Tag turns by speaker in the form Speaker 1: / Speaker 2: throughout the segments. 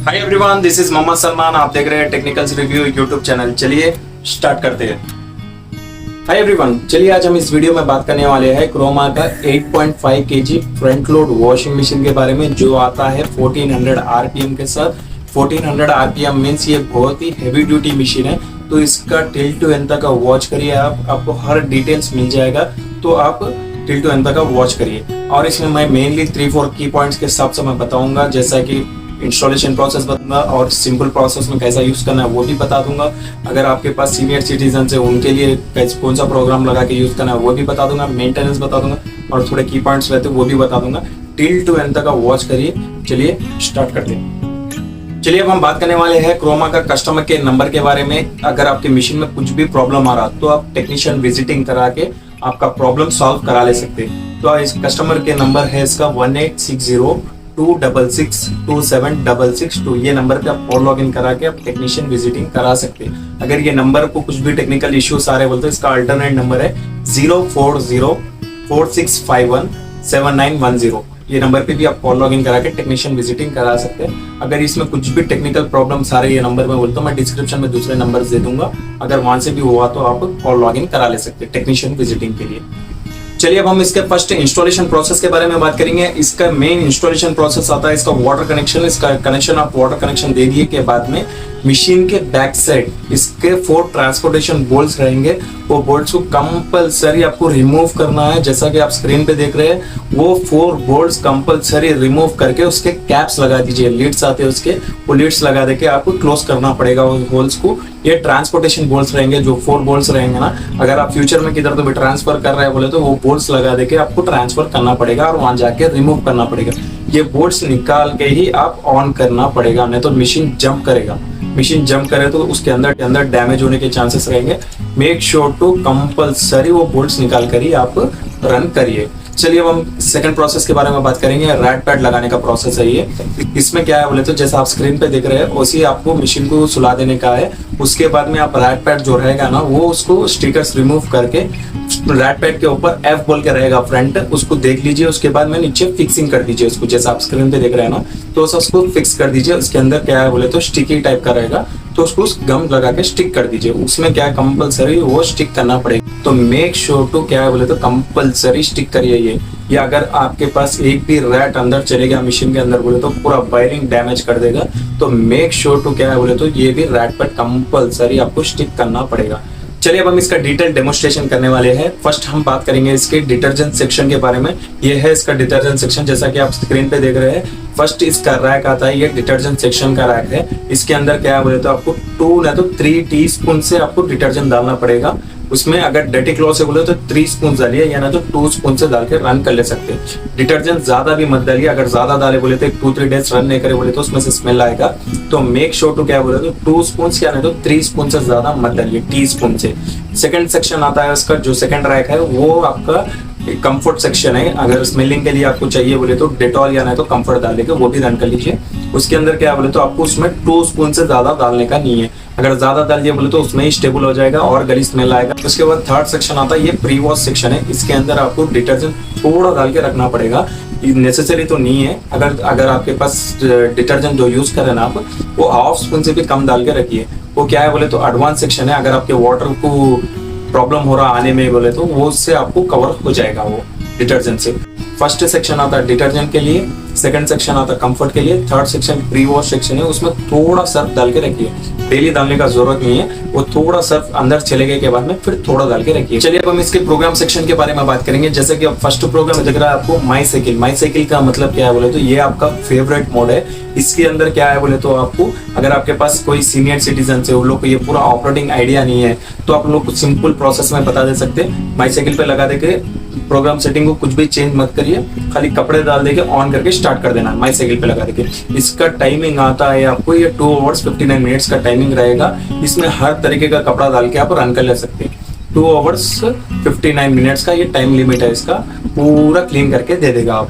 Speaker 1: Hi everyone, this is Mohammad Salman. आप देख रहे हैं टेक्निकल्स रिव्यू यूट्यूब चैनल। चलिए स्टार्ट करते हैं। हाय एवरीवन, चलिए आज हम इस वीडियो में बात करने वाले हैं क्रोमा का 8.5 kg front load washing machine के बारे में, जो आता है 1400 आरपीएम के साथ। 1400 आरपीएम मीन्स ये बहुत ही हैवी ड्यूटी मशीन है, तो इसका टिल टू एंड तक वॉच करिए। आपको हर डिटेल्स मिल जाएगा, तो आप टिल टू एंड तक वॉच करिए। और इसमें मैं मेनली 3-4 की पॉइंट्स के हिसाब से मैं बताऊंगा, जैसा कि इंस्टॉलेशन प्रोसेस बताऊंगा और सिंपल प्रोसेस में कैसा यूज करना है वो भी बता दूंगा। अगर आपके पास सीनियर सिटीजन है उनके लिए कौन सा प्रोग्राम लगा के यूज करना है वो भी बता दूंगा। मेंटेनेंस बता दूंगा और थोड़े की पॉइंट्स रहते हैं वो भी बता दूंगा। टिल टू एंड तक वॉच करिए। चलिए स्टार्ट करते हैं। चलिए अब हम बात करने वाले हैं क्रोमा का कस्टमर के नंबर के बारे में। अगर आपके मशीन में कुछ भी प्रॉब्लम आ रहा तो आप टेक्नीशियन विजिटिंग करा के आपका प्रॉब्लम सॉल्व करा ले सकते हैं। तो इस कस्टमर के नंबर है इसका 1860-266-2766। ये नंबर पे आप कॉल लॉग इन करा के आप टेक्नीशियन विजिटिंग करा सकते हैं। अगर ये नंबर को कुछ भी टेक्निकल इश्यूज आ रहे बोलते हैं, इसका अल्टरनेट नंबर है 04046517910। ये नंबर पे भी आप कॉल लॉग इन करा के टेक्नीशियन विजिटिंग करा सकते हैं। अगर इसमें कुछ भी टेक्निकल प्रॉब्लम्स आ रही है नंबर में बोलता हूँ, मैं डिस्क्रिप्शन में दूसरे नंबर दे दूंगा। अगर वहां से भी हुआ तो आप कॉल लॉग इन करा ले सकते हैं टेक्नीशियन विजिटिंग के लिए। चलिए अब हम इसके फर्स्ट इंस्टॉलेशन प्रोसेस के बारे में बात करेंगे। इसका मेन इंस्टॉलेशन प्रोसेस आता है इसका वाटर कनेक्शन। इसका कनेक्शन आप वाटर कनेक्शन दे दिए के बाद में मशीन के बैक साइड इसके 4 ट्रांसपोर्टेशन बोल्ट्स रहेंगे। वो बोल्ट्स को कंपलसरी आपको रिमूव करना है। जैसा कि आप स्क्रीन पे देख रहे हैं, वो 4 बोल्ट्स कंपलसरी रिमूव करके उसके कैप्स लगा दीजिए। लीड्स आते हैं उसके, वो लीड्स लगा देके आपको क्लोज करना पड़ेगा उस होल्स को। ये ट्रांसपोर्टेशन बोल्ट्स रहेंगे, जो 4 बोल्ट्स रहेंगे ना। अगर आप फ्यूचर में किधर तो भी ट्रांसफर कर रहे हैं बोले तो वो बोल्ट्स लगा देके आपको ट्रांसफर करना पड़ेगा और वहां जाके रिमूव करना पड़ेगा। ये बोल्ट्स निकाल के ही आप ऑन करना पड़ेगा, नहीं तो मशीन जंप करेगा। मशीन जंप करे तो उसके अंदर डैमेज होने के चांसेस रहेंगे। मेक श्योर टू कंपलसरी वो बोल्ट्स निकाल कर ही आप रन करिए। चलिए अब हम सेकंड प्रोसेस के बारे में बात करेंगे। रैट पैड लगाने का प्रोसेस है ये। इसमें क्या है बोले तो जैसा आप स्क्रीन पे देख रहे हैं वैसे आपको मशीन को सुला देने का है। उसके बाद में आप रैट पैड जो रहेगा ना, वो उसको स्टिकर्स रिमूव करके रैट पैड के ऊपर F बोल के रहेगा फ्रंट, उसको देख लीजिए। उसके बाद में नीचे फिक्सिंग कर दीजिए उसको, जैसा आप स्क्रीन पे देख रहे हैं ना, तो उसको फिक्स कर दीजिए। उसके अंदर क्या है बोले तो स्टिकी टाइप का रहेगा, तो उसको गम लगा के स्टिक कर दीजिए। उसमें क्या है कंपलसरी वो स्टिक करना पड़ेगा। तो मेक श्योर टू क्या है बोले तो कंपलसरी स्टिक करिए ये अगर आपके पास एक भी रैट अंदर चले गया मशीन के अंदर बोले तो पूरा वायरिंग डैमेज कर देगा। तो मेक श्योर टू क्या है बोले तो ये भी रैट पैड कंपलसरी आपको स्टिक करना पड़ेगा। चलिए अब हम इसका डिटेल डेमोन्स्ट्रेशन करने वाले हैं। फर्स्ट हम बात करेंगे इसके डिटर्जेंट सेक्शन के बारे में। ये है इसका डिटर्जेंट सेक्शन, जैसा कि आप स्क्रीन पे देख रहे हैं। फर्स्ट इसका रैक आता है, ये डिटर्जेंट सेक्शन का रैक है। इसके अंदर क्या है बोले तो आपको 2 या तो 3 टीस्पून से आपको डिटर्जेंट डालना पड़ेगा। उसमें अगर डर्टी क्लॉथ से बोले तो 3 स्पून डालिए, या ना तो 2 स्पून से डाल के रन कर ले सकते हैं। डिटर्जेंट ज्यादा भी मत डालिए। अगर ज्यादा डाले बोले तो 2-3 डेज रन नहीं करे बोले तो उसमें से स्मेल आएगा। तो मेक श्योर टू क्या बोले तो 2 स्पून या नहीं तो 3 स्पून से ज्यादा मत डालिए, टीस्पून से। सेकंड सेक्शन आता है उसका, जो सेकंड रैक है वो आपका कंफर्ट सेक्शन है। अगर स्मेलिंग के लिए आपको चाहिए बोले तो डेटॉल या नहीं तो कंफर्ट डाल देके वो भी रन कर लीजिए। उसके अंदर क्या बोले तो आपको उसमें 2 स्पून से ज्यादा डालने का नहीं है। अगर ज्यादा डाल दिए बोले तो उसमें ही स्टेबल हो जाएगा और गली स्मेल आएगा। उसके बाद थर्ड सेक्शन आता है, ये प्री वॉश सेक्शन है। इसके अंदर आपको डिटर्जेंट थोड़ा डाल के रखना पड़ेगा, नेसेसरी तो नहीं है। अगर आपके पास डिटर्जेंट जो यूज कर रहे हैं ना आप, वो हाफ स्पून से भी कम डाल के रखिए। वो क्या है बोले तो एडवांस सेक्शन है। अगर आपके वाटर को प्रॉब्लम हो रहा आने में बोले तो वो उससे आपको कवर हो जाएगा वो डिटर्जेंट से। फर्स्ट सेक्शन आता है डिटर्जेंट के लिए, सेकंड सेक्शन आता है कंफर्ट के लिए, third section pre wash section है। उसमें थोड़ा सर्फ डाल के रखिए, डेली डालने का जरूरत नहीं है। वो थोड़ा सर्फ अंदर चले गए के बाद में फिर थोड़ा डाल के रखिए। चलिए अब हम इसके प्रोग्राम सेक्शन के बारे में बात करेंगे। जैसे कि अब फर्स्ट प्रोग्राम दिख रहा है आपको माई साइकिल। माई साइकिल का मतलब क्या है बोले तो ये आपका फेवरेट मोड है। इसके अंदर क्या है बोले तो आपको, अगर आपके पास कोई सीनियर सिटीजन है, वो लोग को ये पूरा ऑपरेटिंग आइडिया नहीं है, तो आप लोग सिंपल प्रोसेस में बता दे सकते हैं। माई साइकिल पे लगा देके प्रोग्राम सेटिंग को कुछ भी चेंज मत करिए, खाली कपड़े डाल देके ऑन करके स्टार्ट कर देना माई साइकिल पे लगा देके। इसका टाइमिंग आता है आपको, ये 2 आवर्स 59 मिनट्स का टाइमिंग रहेगा। इसमें हर तरीके का कपड़ा डाल के आप रन कर ले सकते हैं। 2 आवर्स 59 मिनट्स का ये टाइम लिमिट है इसका, पूरा क्लीन करके दे देगा आप।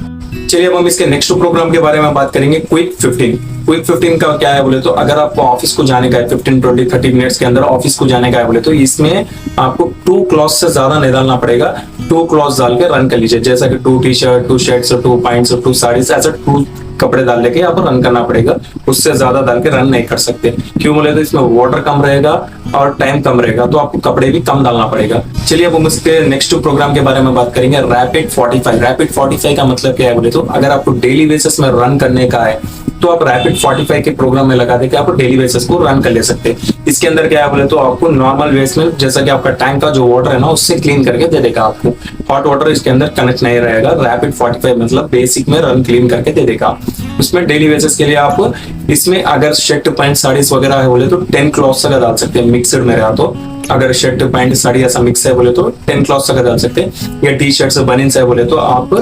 Speaker 1: चलिए अब हम इसके नेक्स्ट प्रोग्राम के बारे में बात करेंगे, क्विक 15। क्विक 15 का क्या है बोले तो अगर आपको ऑफिस को जाने का है 15, 20, 30 मिनट्स के अंदर ऑफिस को जाने का है बोले तो इसमें आपको 2 क्लॉथ से ज्यादा नहीं डालना पड़ेगा। 2 क्लॉथ डाल के रन कर लीजिए, जैसा कि 2 टी-शर्ट, 2 शर्ट्स, 2 पैंट्स, 2 साड़ीज, ऐसा 2 कपड़े डाल लेके आपको रन करना पड़ेगा, उससे ज्यादा डाल के रन नहीं कर सकते। क्यों बोले तो इसमें वाटर कम रहेगा और टाइम कम रहेगा, तो आपको कपड़े भी कम डालना पड़ेगा। चलिए अब हम इसके नेक्स्ट प्रोग्राम के बारे में बात करेंगे, रैपिड 45। रैपिड 45 का मतलब क्या है बोले तो अगर आपको डेली बेसिस में रन करने का है तो आप रैपिड 45 के प्रोग्राम में लगा देके आप डेली बेसिस को रन कर ले सकते हैं। इसके अंदर क्या है बोले तो आपको नॉर्मल वेस में जैसा कि आपका टैंक का जो वाटर है ना उससे क्लीन करके दे देगा आपको। हॉट वाटर इसके अंदर कनेक्ट नहीं रहेगा। रैपिड 45 मतलब बेसिक में रन क्लीन करके दे देगा। उसमें डेली बेसिस के लिए आप इसमें अगर शर्ट पैंट साड़ीज वगैरह है बोले तो 10 क्लॉथ्स का डाल सकते हैं मिक्सड में रहा तो। अगर शर्ट पैंट साड़ी ऐसा मिक्स है बोले तो 10 क्लॉथ्स का डाल सकते हैं, या टी शर्ट से बनिन्स है बोले तो आप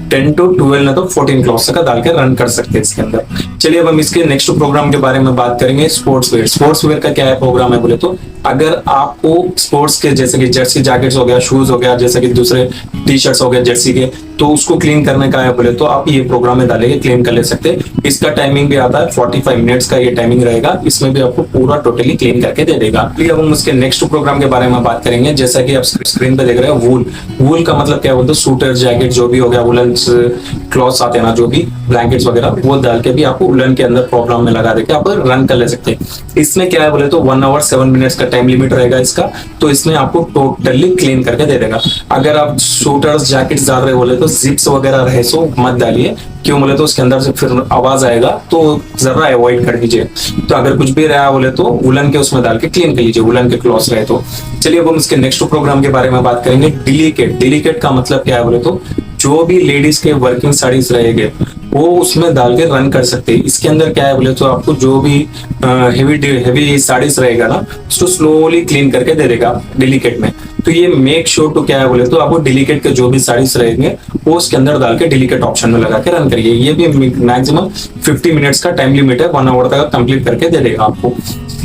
Speaker 1: 10 to 12 ना तो 14 क्लॉथ्स का डाल के रन कर सकते हैं इसके अंदर। चलिए अब हम इसके नेक्स्ट प्रोग्राम के बारे में बात करेंगे, स्पोर्ट्स वेयर। स्पोर्ट्स वेयर का क्या है प्रोग्राम है बोले तो अगर आपको स्पोर्ट्स के जैसे कि जर्सी जैकेट्स हो गया, शूज हो गया, जैसे कि दूसरे टी शर्ट्स हो गए जर्सी के, तो उसको क्लीन करने का है बोले तो आप ये प्रोग्राम में डालेंगे क्लीन कर ले सकते हैं। इसका टाइमिंग भी आता है 45 मिनट्स का ये टाइमिंग रहेगा, इसमें भी आपको पूरा टोटली क्लीन करके दे देगा। अब हम उसके नेक्स्ट प्रोग्राम के बारे में बात करेंगे, जैसा कि आप स्क्रीन पे देख रहे हैं वूल। वूल का मतलब क्या बोलते हैं सूटर जैकेट जो भी हो गया, वुलन क्लॉथ्स आते हैं ना जो भी ब्लैंकेट्स वगैरह, वो डाल के भी आपको वुलन के अंदर प्रोग्राम में लगा देके आप रन कर ले सकते हैं। इसमें क्या है बोले तो 1 hour 7 minutes का टाइम लिमिट रहेगा इसका, तो इसमें आपको टोटली क्लीन करके दे देगा। अगर आप शूटर्स जैकेट्स डाल रहे बोले तो जिप्स वगैरह रहे सो मत डालिए, क्यों बोले तो उसके अंदर से फिर आवाज आएगा, तो जरा अवॉइड कर दीजिए। तो अगर कुछ भी रहा बोले तो वुलन के उसमें डाल के क्लीन कर लीजिए, वुलन के क्लॉथ्स रहे तो। चलिए अब हम इसके नेक्स्ट प्रोग्राम के बारे में बात करेंगे, डिलीकेट। डिलीकेट का मतलब क्या है बोले तो जो भी लेडीज के वर्किंग साड़ीज रहेंगे वो उसमें डाल के रन कर सकते हैं। इसके अंदर क्या है बोले तो आपको जो भी हेवी साड़ीज रहेगा ना उसको स्लोली क्लीन करके दे देगा डिलीकेट में। तो ये मेक श्योर टू क्या है बोले तो आपको डिलीकेट के जो भी साड़ीज रहेंगे वो उसके अंदर डाल के डिलीकेट ऑप्शन में लगा के रन करिए। ये भी मैक्सिमम 50 मिनट्स का टाइम लिमिट है, 1 hour तक कंप्लीट करके दे देगा आपको।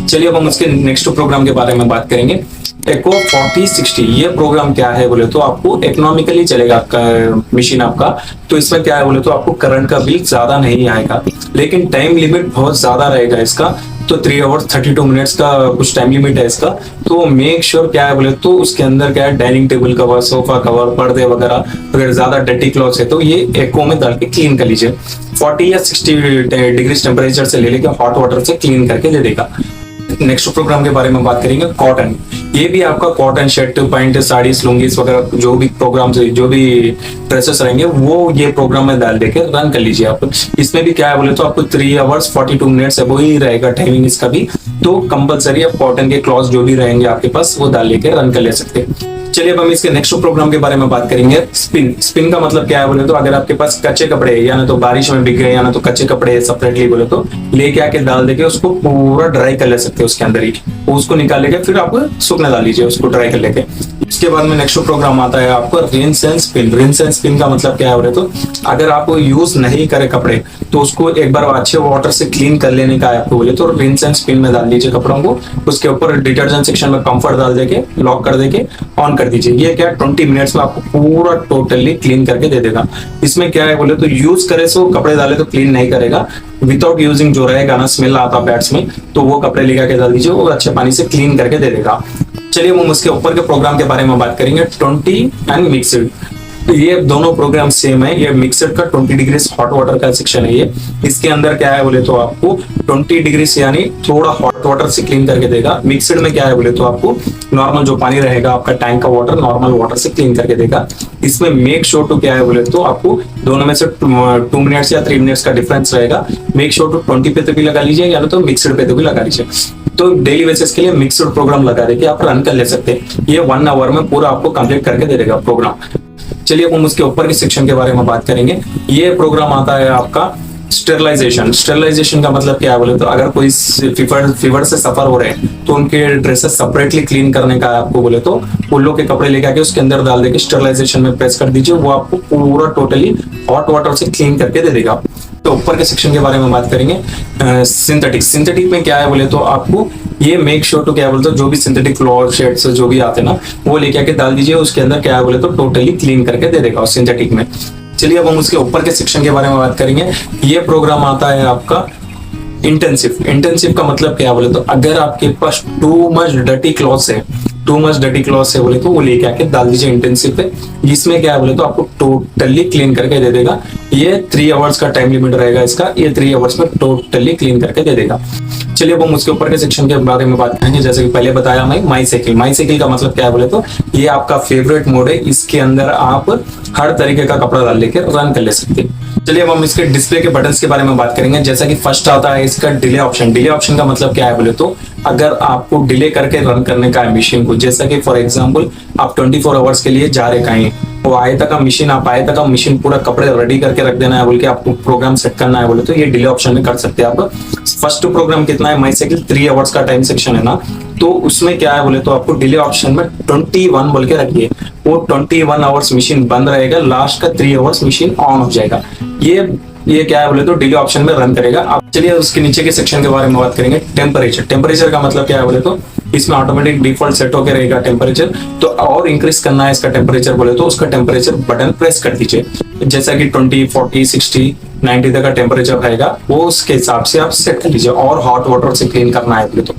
Speaker 1: चलिए अब हम उसके नेक्स्ट प्रोग्राम के बारे में बात करेंगे, एको 4060। ये प्रोग्राम क्या है बोले तो आपको इकोनॉमिकली चलेगा मशीन आपका। तो इसमें क्या है बोले तो आपको करंट का बिल ज्यादा नहीं आएगा, लेकिन टाइम लिमिट बहुत ज्यादा रहेगा इसका। तो 3 hours 32 minutes का कुछ टाइम लिमिट है इसका। तो मेक श्योर क्या है बोले तो उसके अंदर क्या है dining table cover, sofa cover, पर्दे वगैरह अगर ज्यादा डर्टी क्लॉथ्स है तो ये एको में डाल के क्लीन कर लीजिए। 40 या 60 डिग्री टेम्परेचर से ले लेके हॉट वाटर से क्लीन करके दे देगा। नेक्स्ट प्रोग्राम के बारे में बात करेंगे, कॉटन। ये भी आपका कॉटन शर्ट पैंट साड़ी लुंगीस वगैरह जो भी प्रोग्राम जो भी ड्रेसेस रहेंगे वो ये प्रोग्राम में डाल देके रन कर लीजिए आप। इसमें भी क्या है बोले तो आपको 3 hours 42 minutes है वो ही रहेगा टाइमिंग इसका भी। तो कंपलसरी आप कॉटन के क्लॉथ जो भी रहेंगे आपके पास वो डाल लेके रन कर ले सकते हैं। चलिए अब हम इसके नेक्स्ट प्रोग्राम के बारे में बात करेंगे, स्पिन। स्पिन का मतलब क्या है बोले तो अगर आपके पास कच्चे कपड़े है या ना तो बारिश में भीग गए या ना तो कच्चे कपड़े सेपरेटली बोले तो लेके आके डाल देके उसको पूरा ड्राई कर ले सकते हैं उसके अंदर ही। उसको निकाल लेके फिर आप सूखने डाल लीजिए उसको ड्राई कर लेके। इसके बाद में नेक्स्ट प्रोग्राम आता है आपको rinse and spin. Rinse and spin का मतलब क्या है बोले तो अगर आप यूज नहीं करे कपड़े तो उसको एक बार अच्छे वाटर से क्लीन कर लेने का है आपको बोले तो रिंस एंड स्पिन में डाल दीजिए कपड़ों को। उसके ऊपर डिटर्जेंट सेक्शन में कंफर्ट डाल देके लॉक कर देके ऑन कर दीजिए। ये क्या 20 मिनट्स में आपको पूरा टोटली क्लीन करके दे देगा। इसमें क्या है बोले तो यूज करे सो कपड़े डाले तो क्लीन नहीं करेगा, विदाउट यूजिंग जो रहेगा ना स्मेल आता बैट्स में तो वो कपड़े लेकर के डाल दीजिए, वो अच्छे पानी से क्लीन करके दे देगा। चलिए हम उसके ऊपर के प्रोग्राम के बारे में बात करेंगे, 20 एंड मिक्सड। ये दोनों प्रोग्राम सेम है। ये मिक्सड का 20 डिग्री हॉट वाटर का सेक्शन है ये। इसके अंदर क्या है बोले तो आपको 20 डिग्री यानी थोड़ा हॉट वाटर से क्लीन करके देगा। मिक्सड में क्या है बोले तो आपको नॉर्मल जो पानी रहेगा आपका टैंक का वाटर नॉर्मल वाटर से क्लीन करके देगा। इसमें मेक श्योर टू क्या है बोले तो आपको दोनों में से 2 मिनट्स या 3 मिनट्स का डिफरेंस रहेगा। मेक श्योर टू 20 पे तो भी लगा लीजिए या तो मिक्सड पे तो भी लगा लीजिए। तो डेली बेसिस के लिए मिक्सड प्रोग्राम लगा देके आप रन कर ले सकते हैं। ये 1 hour में पूरा आपको कंप्लीट करके दे देगा प्रोग्राम। चलिए अब हम उसके ऊपर के सेक्शन के बारे में बात करेंगे। ये प्रोग्राम आता है आपका स्टेरलाइजेशन। स्टेरलाइजेशन का मतलब क्या है बोले तो अगर कोई फीवर से सफर हो रहे हैं तो उनके ड्रेसेस सेपरेटली क्लीन करने का है आपको बोले तो उल्लू के कपड़े लेके आके उसके अंदर डाल देके स्टेरलाइजेशन में प्रेस कर दीजिए, वो आपको पूरा टोटली हॉट वाटर से क्लीन करके दे देगा। तो ऊपर के सेक्शन के बारे में बात करेंगे, सिंथेटिक। सिंथेटिक में क्या है बोले तो आपको ये मेक श्योर टू क्या बोलते हो जो भी सिंथेटिक क्लॉथ शेड्स जो भी आते हैं ना वो लेके आके डाल दीजिए, उसके अंदर क्या है बोले तो टोटली क्लीन करके दे देगा सिंथेटिक में। चलिए अब हम उसके ऊपर के सेक्शन के बारे में बात करेंगे। ये प्रोग्राम आता है आपका इंटेंसिव। इंटेंसिव का मतलब क्या बोले तो अगर आपके पास टू मच डर्टी क्लॉथ्स है बोले तो वो लेके आके डाल दीजिए इंटेंसिव पे। जिसमें क्या है बोले तो आपको टोटली क्लीन करके दे देगा। ये 3 आवर्स का टाइम लिमिट रहेगा इसका, ये 3 आवर्स में टोटली क्लीन करके दे देगा। चलिए अब हम उसके ऊपर के सेक्शन के बारे में बात करेंगे। जैसे कि पहले बताया मैं माई साइकिल, माई साइकिल का मतलब क्या है बोले तो ये आपका फेवरेट मोड है, इसके अंदर आप हर तरीके का कपड़ा डाल लेकर रन कर ले सकते हैं। चलिए अब हम इसके डिस्प्ले के बटन्स के बारे में बात करेंगे। जैसा कि फर्स्ट आता है इसका डिले ऑप्शन। डिले ऑप्शन का मतलब क्या है बोले तो अगर आपको डिले करके रन करने का है मशीन को, जैसा कि फॉर एग्जांपल आप 24 आवर्स के लिए जा रहे कहीं, वो आए तक का मशीन, आप आए तक का मशीन पूरा कपड़े रेडी करके रख देना है बोल के आपको प्रोग्राम सेट करना है बोले तो ये डिले ऑप्शन में कर सकते हैं आप। फर्स्ट प्रोग्राम कितना है, माई साइकिल 3 आवर्स का टाइम सेक्शन है ना, तो उसमें क्या है बोले तो आपको डिले ऑप्शन में 21 बोल के रखिए, वो 21 आवर्स मशीन बंद रहेगा, लास्ट का 3 आवर्स मशीन ऑन हो जाएगा। ये क्या है बोले तो डिले ऑप्शन में रन करेगा। अब चलिए उसके नीचे के सेक्शन के बारे में बात करेंगे। टेम्परेचर, टेम्परेचर का मतलब क्या है बोले तो इसमें ऑटोमेटिक डिफॉल्ट सेट होकर रहेगा टेम्परेचर, तो और इंक्रीज करना है इसका टेम्परेचर बोले तो उसका टेम्परेचर बटन प्रेस कर दीजिए। जैसा कि 20, 40, 60, 90 तक का टेम्परेचर रहेगा, वो उसके हिसाब से आप सेट कर लीजिए। और हॉट वाटर से क्लीन करना है बोले तो